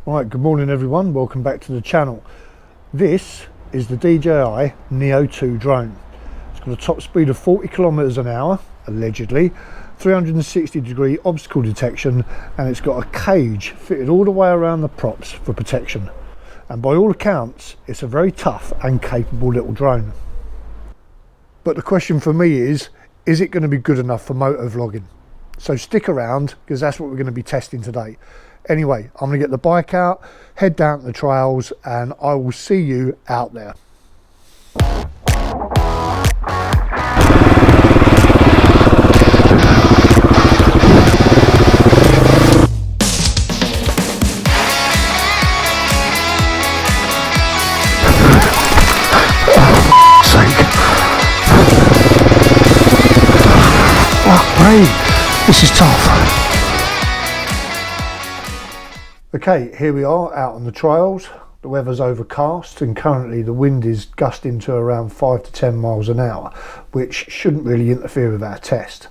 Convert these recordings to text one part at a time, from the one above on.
Right, good morning everyone, welcome back to the channel. This is the DJI Neo2 drone. It's got a top speed of 40 kilometers an hour, allegedly, 360-degree obstacle detection, and it's got a cage fitted all the way around the props for protection. And by all accounts, it's a very tough and capable little drone. But the question for me is it going to be good enough for motovlogging? So stick around, because that's what we're going to be testing today. Anyway, I'm going to get the bike out, head down to the trails, and I will see you out there. Fuck me, this is tough. Okay, here we are out on the trails. The weather's overcast and currently the wind is gusting to around 5 to 10 miles an hour, which shouldn't really interfere with our test.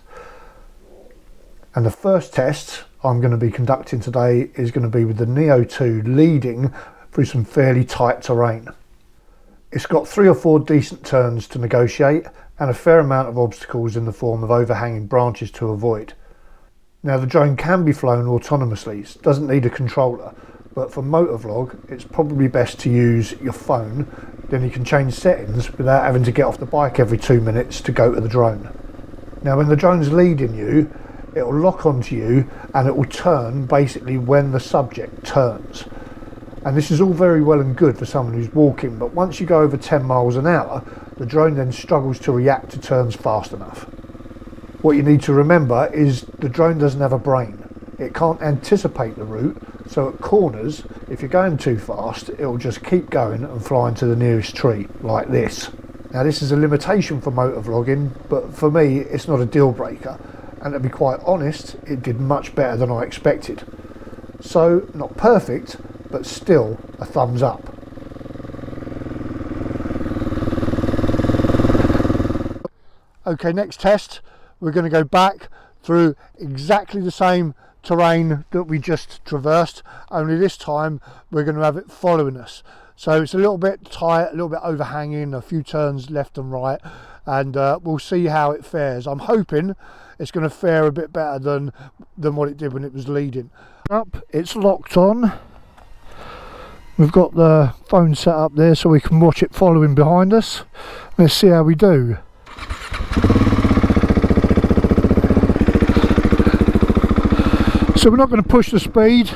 And the first test I'm going to be conducting today is going to be with the Neo2 leading through some fairly tight terrain. It's got 3 or 4 decent turns to negotiate and a fair amount of obstacles in the form of overhanging branches to avoid. Now the drone can be flown autonomously, so it doesn't need a controller, but for motovlog it's probably best to use your phone, then you can change settings without having to get off the bike every 2 minutes to go to the drone. Now when the drone's leading you, it will lock onto you and it will turn basically when the subject turns. And this is all very well and good for someone who's walking, but once you go over 10 miles an hour, the drone then struggles to react to turns fast enough. What you need to remember is the drone doesn't have a brain. It can't anticipate the route, so at corners, if you're going too fast, it'll just keep going and fly into the nearest tree, like this. Now this is a limitation for motovlogging, but for me it's not a deal breaker, and to be quite honest, it did much better than I expected. So, not perfect, but still a thumbs up. Okay, next test. We're going to go back through exactly the same terrain that we just traversed, only this time we're going to have it following us. So it's a little bit tight, a little bit overhanging, a few turns left and right, and we'll see how it fares. I'm hoping it's going to fare a bit better than what it did when it was leading. It's locked on. We've got the phone set up there so we can watch it following behind us. Let's see how we do. So we're not going to push the speed,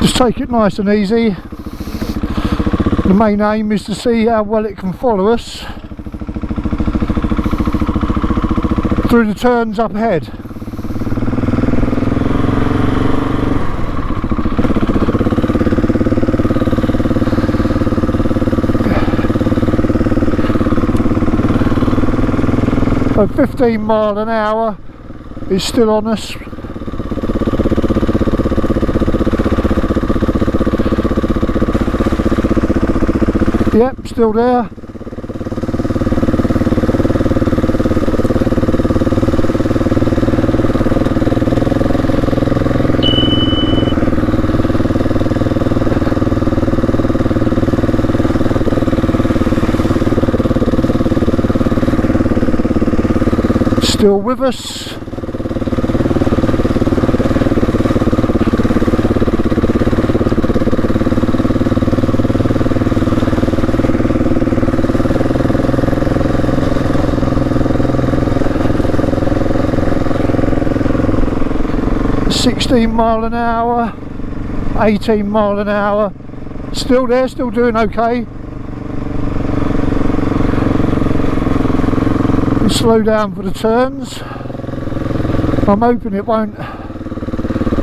just take it nice and easy. The main aim is to see how well it can follow us through the turns up ahead. So 15 mile an hour is still on us. Yep, still there. Still with us. Mile an hour, 18 mile an hour, still there, still doing okay. We'll slow down for the turns. I'm hoping it won't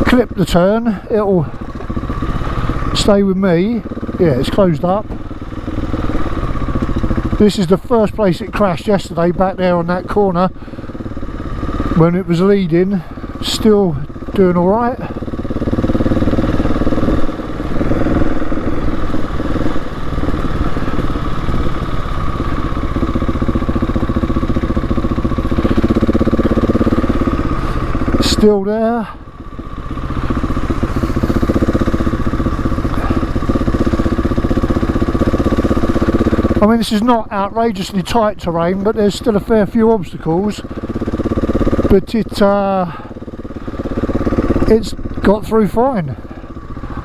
clip the turn, it'll stay with me. Yeah, it's closed up. This is the first place it crashed yesterday, back there on that corner when it was leading. Still doing all right. Still there. I mean, this is not outrageously tight terrain, but there's still a fair few obstacles. But it's got through fine.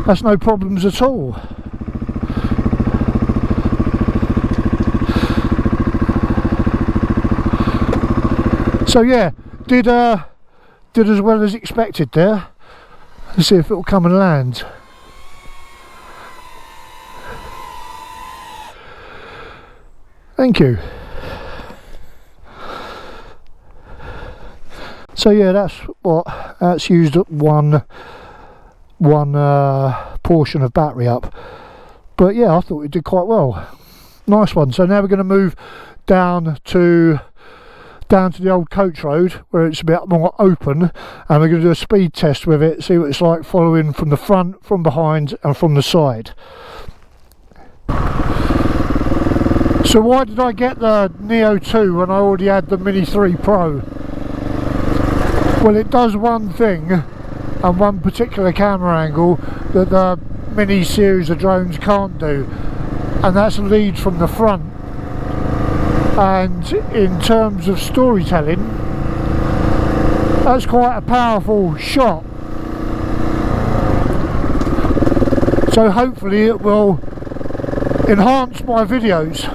That's no problems at all. So yeah, did as well as expected there. Let's see if it'll come and land. Thank you. So yeah, that's used up one portion of battery up. But yeah, I thought it did quite well. Nice one. So now we're going to move down to the old coach road where it's a bit more open, and we're going to do a speed test with it, see what it's like following from the front, from behind and from the side. So why did I get the Neo2 when I already had the Mini 3 Pro? Well, it does one thing and one particular camera angle that the Mini series of drones can't do, and that's lead from the front. And in terms of storytelling, that's quite a powerful shot. So hopefully it will enhance my videos.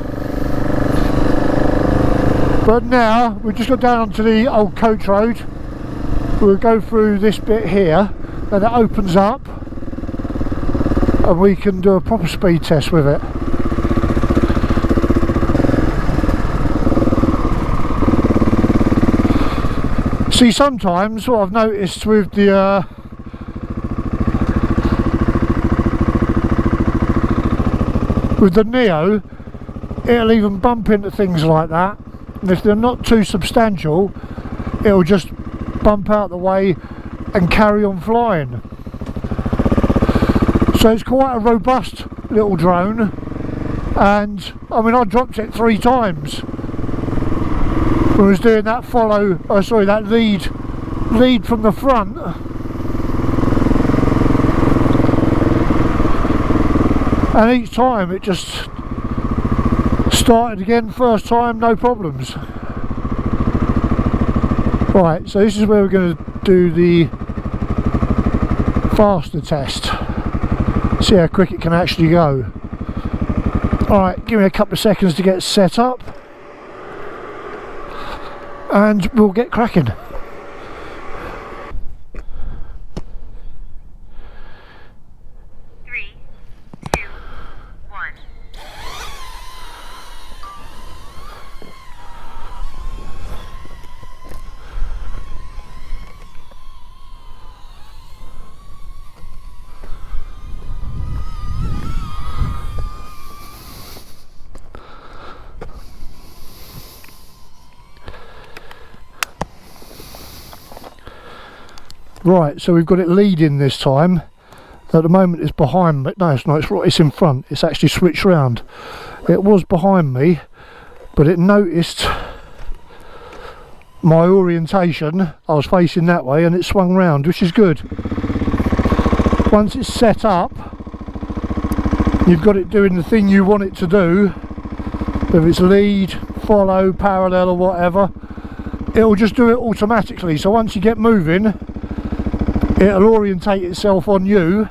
But now we've just got down onto the old coach road. We'll go through this bit here, and it opens up and we can do a proper speed test with it. See, sometimes what I've noticed with the Neo, it'll even bump into things like that, and if they're not too substantial, it'll just bump out the way and carry on flying. So it's quite a robust little drone, and I mean, I dropped it 3 times. I was doing that that lead from the front, and each time it just started again. First time, no problems. Right, so this is where we're going to do the faster test, see how quick it can actually go. Alright, give me a couple of seconds to get set up, and we'll get cracking. Right, so we've got it leading this time. At the moment it's behind me. No, it's not, it's in front. It's actually switched round. It was behind me, but it noticed my orientation. I was facing that way and it swung round, which is good. Once it's set up, you've got it doing the thing you want it to do. Whether it's lead, follow, parallel or whatever, it'll just do it automatically. So once you get moving, it'll orientate itself on you,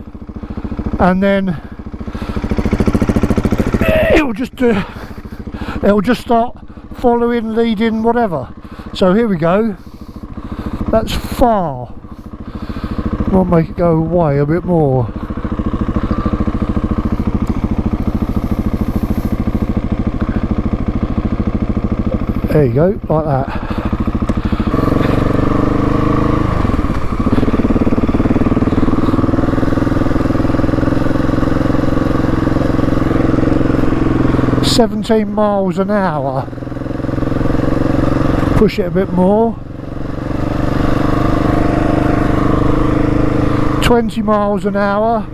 and then it'll just start following, leading, whatever. So here we go. That's far. Might make it go away a bit more. There you go, like that. £17 miles an hour. Push it a bit more. 20 miles an hour.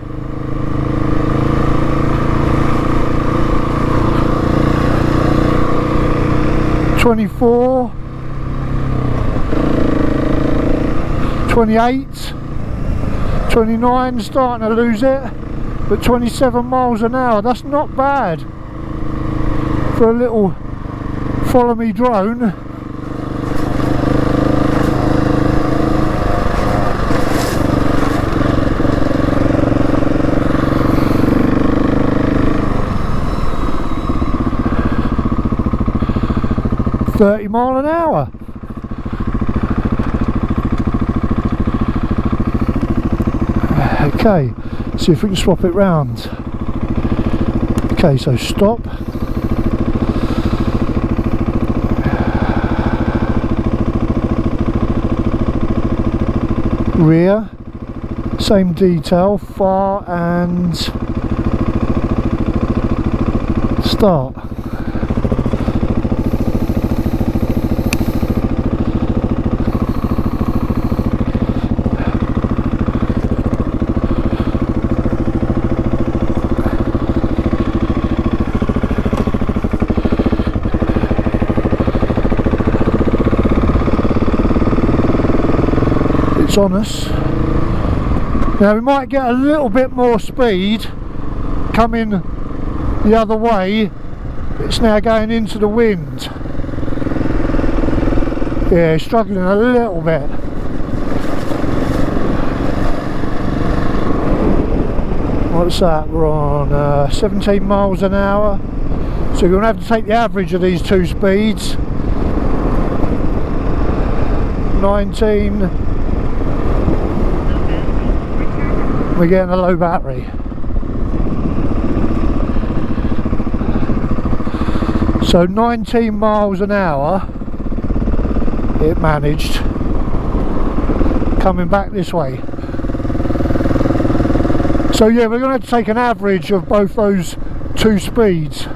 24. 28. 29, starting to lose it. But 27 miles an hour, that's not bad for a little follow me drone. .30 miles an hour. Okay, see if we can swap it round. Okay, so stop. Rear, same detail, far and start. On us. Now we might get a little bit more speed coming the other way. It's now going into the wind. Yeah, struggling a little bit. What's that? We're on 17 miles an hour. So we're going to have to take the average of these two speeds. 19. We're getting a low battery. So 19 miles an hour it managed coming back this way. So yeah, we're going to have to take an average of both those two speeds.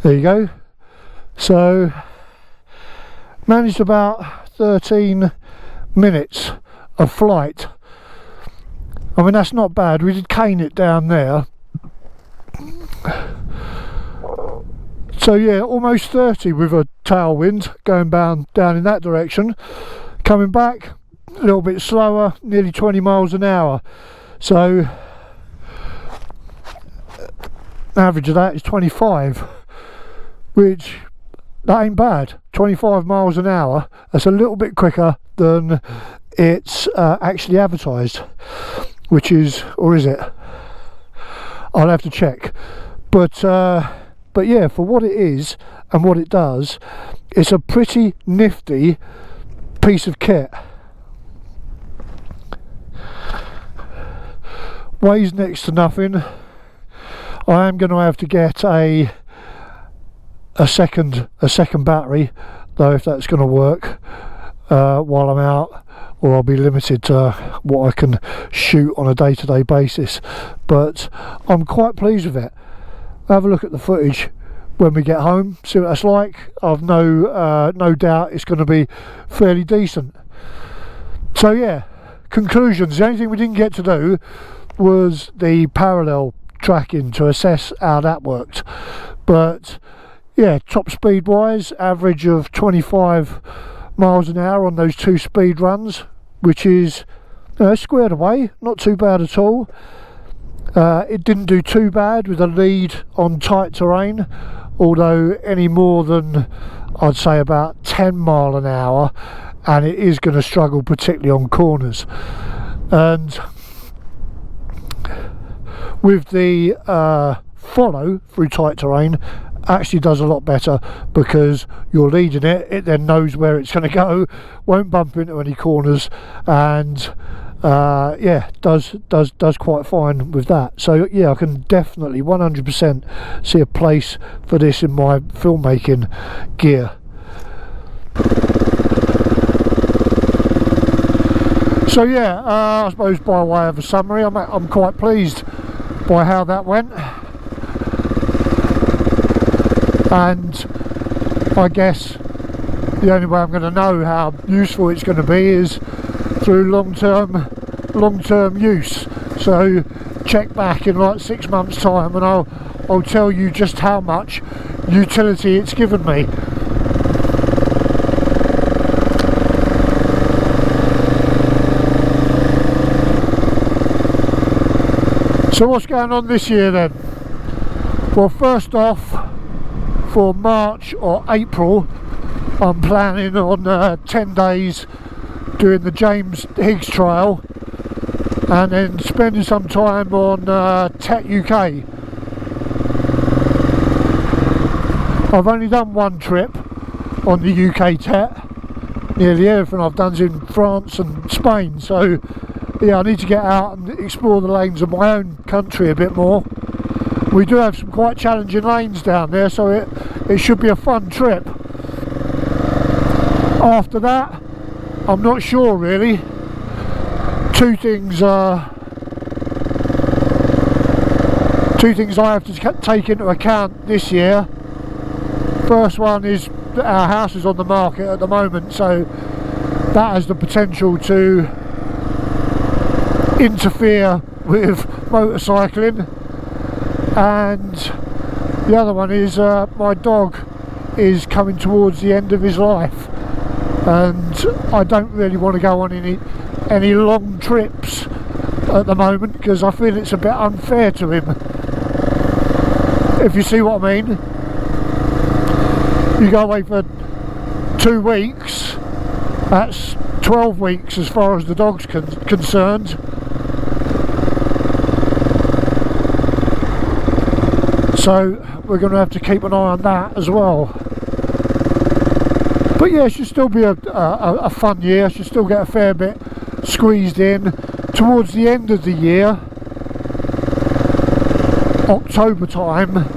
There you go. So managed about 13 minutes of flight. I mean, that's not bad. We did cane it down there. So yeah, almost 30 with a tailwind going down in that direction. Coming back a little bit slower, nearly 20 miles an hour. So average of that is 25. Which, that ain't bad. 25 miles an hour. That's a little bit quicker than it's actually advertised. Which is, or is it? I'll have to check. But yeah, for what it is and what it does, it's a pretty nifty piece of kit. Weighs next to nothing. I am going to have to get a second battery, though, if that's going to work while I'm out, or I'll be limited to what I can shoot on a day-to-day basis. But I'm quite pleased with it. Have a look at the footage when we get home, see what that's like. I've no doubt it's going to be fairly decent. So yeah, conclusions. The only thing we didn't get to do was the parallel tracking to assess how that worked. But yeah, top speed wise, average of 25 miles an hour on those two speed runs, which is, you know, squared away, not too bad at all. It didn't do too bad with a lead on tight terrain, although any more than, I'd say, about 10 mile an hour, and it is going to struggle particularly on corners. And with the follow through tight terrain, actually does a lot better, because you're leading it, it then knows where it's going to go, won't bump into any corners, and yeah, does quite fine with that. So yeah, I can definitely 100% see a place for this in my filmmaking gear. So yeah, I suppose by way of a summary, I'm quite pleased by how that went. And I guess the only way I'm going to know how useful it's going to be is through long-term use. So check back in like 6 months time and I'll tell you just how much utility it's given me. So what's going on this year then? Well, first off, for March or April, I'm planning on 10 days doing the James Higgs trial and then spending some time on TET UK. I've only done one trip on the UK TET. Nearly everything I've done is in France and Spain, so yeah, I need to get out and explore the lanes of my own country a bit more. We do have some quite challenging lanes down there, so it should be a fun trip. After that, I'm not sure really. Two things I have to take into account this year. First one is that our house is on the market at the moment, so that has the potential to interfere with motorcycling. And the other one is my dog is coming towards the end of his life, and I don't really want to go on any long trips at the moment because I feel it's a bit unfair to him, if you see what I mean. You go away for 2 weeks, that's 12 weeks as far as the dog's concerned. So we're going to have to keep an eye on that as well. But yeah, it should still be a fun year. I should still get a fair bit squeezed in. Towards the end of the year, October time,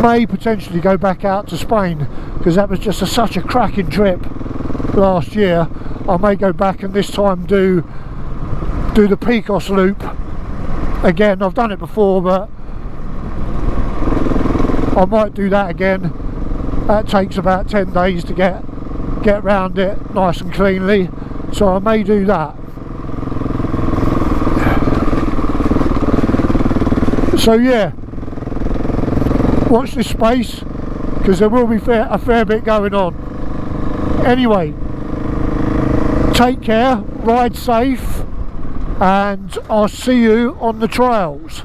may potentially go back out to Spain because that was just such a cracking trip last year. I may go back and this time do the Picos loop again. I've done it before, but I might do that again. That takes about 10 days to get around it nice and cleanly, so I may do that. So yeah, watch this space because there will be a fair bit going on. Anyway, take care, ride safe, and I'll see you on the trails.